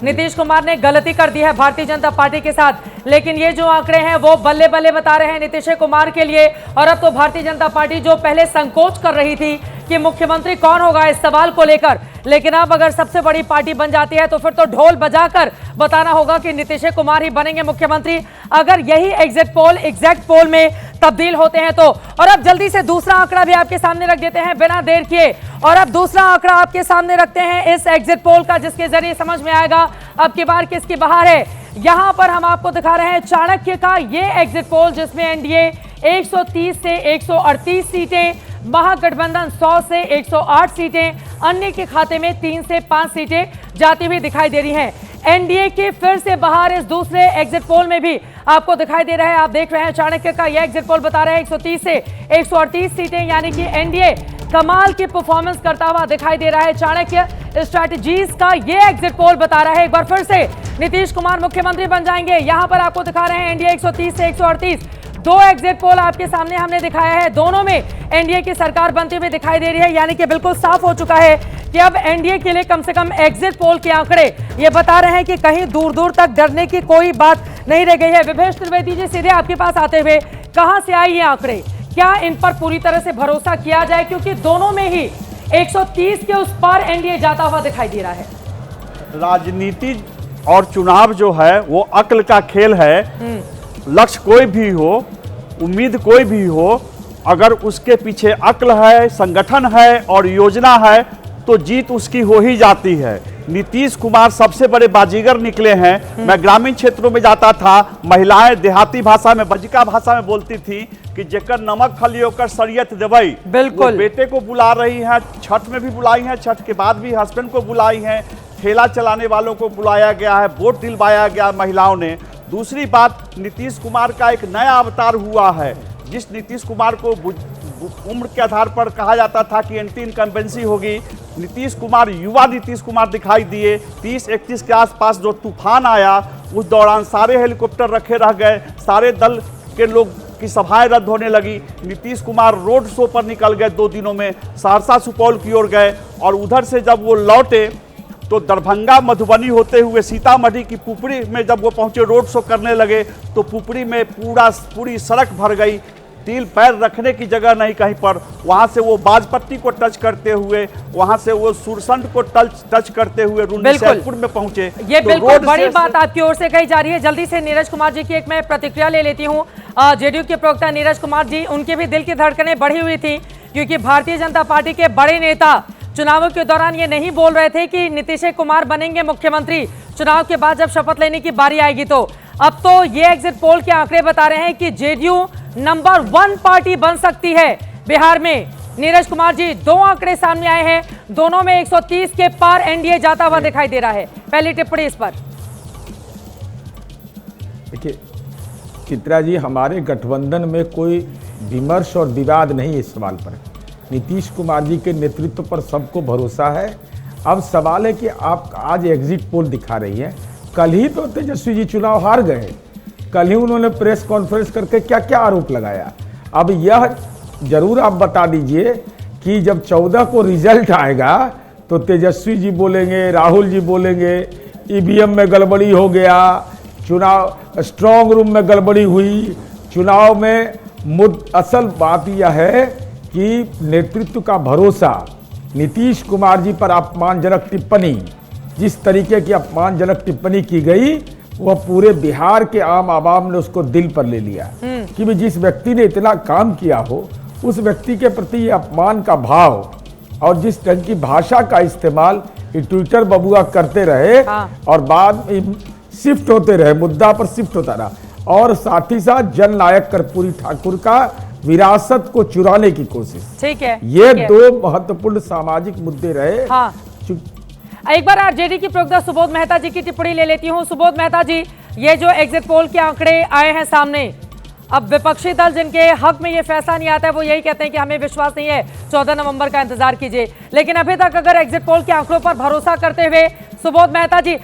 नीतीश कुमार ने गलती कर दी है भारतीय जनता पार्टी के साथ। लेकिन ये जो आंकड़े हैं वो बल्ले बल्ले बता रहे हैं नीतीश कुमार के लिए। और अब तो भारतीय जनता पार्टी जो पहले संकोच कर रही थी कि मुख्यमंत्री कौन होगा इस सवाल को लेकर, लेकिन अब अगर सबसे बड़ी पार्टी बन जाती है तो फिर तो ढोल बजाकर बताना होगा कि नीतीश कुमार ही बनेंगे मुख्यमंत्री, अगर यही एग्जैक्ट पोल में तब्दील होते हैं तो। और अब जल्दी से दूसरा आंकड़ा भी आपके सामने रख देते हैं बिना देर किए। और अब दूसरा आंकड़ा आपके सामने रखते हैं इस एग्जिट पोल का, जिसके जरिए समझ में आएगा अब की बार किसकी बहार है। यहां पर हम आपको दिखा रहे हैं चाणक्य का ये एग्जिट पोल, जिसमें एनडीए 130 से 138 सीटें, महागठबंधन 100 से 108 सीटें, अन्य के खाते में 3 से 5 सीटें जाती हुई दिखाई दे रही हैं। एनडीए की फिर से बहार इस दूसरे एग्जिट पोल में भी आपको दिखाई दे रहा है। आप देख रहे हैं चाणक्य का यह एग्जिट पोल बता रहा है 130 से 138 सीटें, यानी कि एनडीए कमाल की परफॉर्मेंस करता हुआ दिखाई दे रहा है। चाणक्य स्ट्रैटेजीज का यह एग्जिट पोल बता रहा है एक बार फिर से नीतीश कुमार मुख्यमंत्री बन जाएंगे। यहां पर आपको दिखा रहे हैं एनडीए 130 से 138, दो एग्जिट पोल आपके सामने हमने दिखाया है, दोनों में एनडीए की सरकार बनती हुई दिखाई दे रही है। यानी कि बिल्कुल साफ हो चुका है कि अब एनडीए के लिए कम से कम एग्जिट पोल के आंकड़े ये बता रहे हैं कि कहीं दूर दूर तक डरने की कोई बात नहीं रह गई है। विभेश त्रिवेदी जी, सीधे आपके पास आते हुए, कहां से आए ये आंकड़े, क्या इन पर पूरी तरह से भरोसा किया जाए, क्योंकि दोनों में ही 130 के उस पार एनडीए जाता हुआ दिखाई दे रहा है। राजनीति और चुनाव जो है वो अक्ल का खेल है। लक्ष्य कोई भी हो, उम्मीद कोई भी हो, अगर उसके पीछे अक्ल है, संगठन है और योजना है तो जीत उसकी हो ही जाती है। नीतीश कुमार सबसे बड़े बाजीगर निकले हैं। मैं ग्रामीण क्षेत्रों में जाता था, महिलाएं देहाती भाषा में, बजका भाषा में बोलती थी कि जेकर नमक खलियो कर सरियत देवई। बिल्कुल, बेटे को बुला रही हैं, छठ में भी बुलाई हैं, छठ के बाद भी हस्बैंड को बुलाई हैं, ठेला चलाने वालों को बुलाया गया है, वोट दिलवाया गया महिलाओं ने। दूसरी बात, नीतीश कुमार का एक नया अवतार हुआ है। जिस नीतीश कुमार को उम्र के आधार पर कहा जाता था कि एंटी इनकम्बेंसी होगी, नीतीश कुमार युवा नीतीश कुमार दिखाई दिए। 30-31 के आसपास जो तूफान आया उस दौरान सारे हेलीकॉप्टर रखे रह गए, सारे दल के लोग की सभाएं रद्द होने लगी। नीतीश कुमार रोड शो पर निकल गए 2 दिनों में, सहरसा सुपौल की ओर गए और उधर से जब वो लौटे तो दरभंगा मधुबनी होते हुए सीतामढ़ी की पुपरी में जब वो पहुंचे, रोड शो करने लगे तो पुपरी में पूरी सड़क भर गई, तिल पैर रखने की जगह नहीं कहीं पर। वहां से वो बाजपट्टी को टच करते हुए, वहां से वो सुरसंड को टच करते हुए रुन्नीसैदपुर में पहुंचे। ये बिल्कुल बड़ी बात आपकी ओर से कही जा रही है। जल्दी से नीरज कुमार जी की एक मैं प्रतिक्रिया ले लेती हूँ। जेडीयू के प्रवक्ता नीरज कुमार जी, उनके भी दिल की धड़कनें बढ़ी हुई थी, क्योंकि भारतीय जनता पार्टी के बड़े नेता चुनावों के दौरान ये नहीं बोल रहे थे कि नीतीश कुमार बनेंगे मुख्यमंत्री, चुनाव के बाद जब शपथ लेने की बारी आएगी तो। अब तो ये एग्जिट पोल के आंकड़े बता रहे हैं कि जेडीयू नंबर 1 पार्टी बन सकती है बिहार में। नीरज कुमार जी, दो आंकड़े सामने आए हैं, दोनों में 130 के पार एनडीए जाता हुआ दिखाई दे रहा है। पहली टिप्पणी इस पर। देखिए चित्रा जी, हमारे गठबंधन में कोई विमर्श और विवाद नहीं इस सवाल पर। नीतीश कुमार जी के नेतृत्व पर सबको भरोसा है। अब सवाल है कि आप आज एग्जिट पोल दिखा रही हैं, कल ही तो तेजस्वी जी चुनाव हार गए, कल ही उन्होंने प्रेस कॉन्फ्रेंस करके क्या क्या आरोप लगाया। अब यह जरूर आप बता दीजिए कि जब 14 को रिजल्ट आएगा तो तेजस्वी जी बोलेंगे, राहुल जी बोलेंगे ईवीएम में गड़बड़ी हो गया, चुनाव स्ट्रांग रूम में गड़बड़ी हुई, चुनाव में असल बात यह है कि नेतृत्व का भरोसा। नीतीश कुमार जी पर अपमानजनक टिप्पणी, जिस तरीके की अपमानजनक टिप्पणी की गई, वह पूरे बिहार के आम आवाम ने उसको दिल पर ले लिया कि भी जिस व्यक्ति ने इतना काम किया हो उस व्यक्ति के प्रति अपमान का भाव और जिस ढंग की भाषा का इस्तेमाल ट्विटर बबुआ करते रहे और बाद में शिफ्ट होते रहे, मुद्दा पर शिफ्ट होता रहा, और साथ ही साथ जननायक कर्पूरी ठाकुर का विरासत को चुराने की कोशिश। ठीक है, ये दो महत्वपूर्ण सामाजिक मुद्दे रहे। हाँ। एक बार आरजेडी की प्रवक्ता सुबोध मेहता जी की टिप्पणी ले लेती हूँ। सुबोध मेहता जी, ये जो एग्जिट पोल के आंकड़े आए हैं सामने, अब विपक्षी दल जिनके हक में ये फैसला नहीं आता है वो यही कहते हैं कि हमें विश्वास नहीं है, 14 नवंबर का इंतजार कीजिए। लेकिन अभी तक अगर एग्जिट पोल के आंकड़ों पर भरोसा करते हुए सुबोध मेहता जी,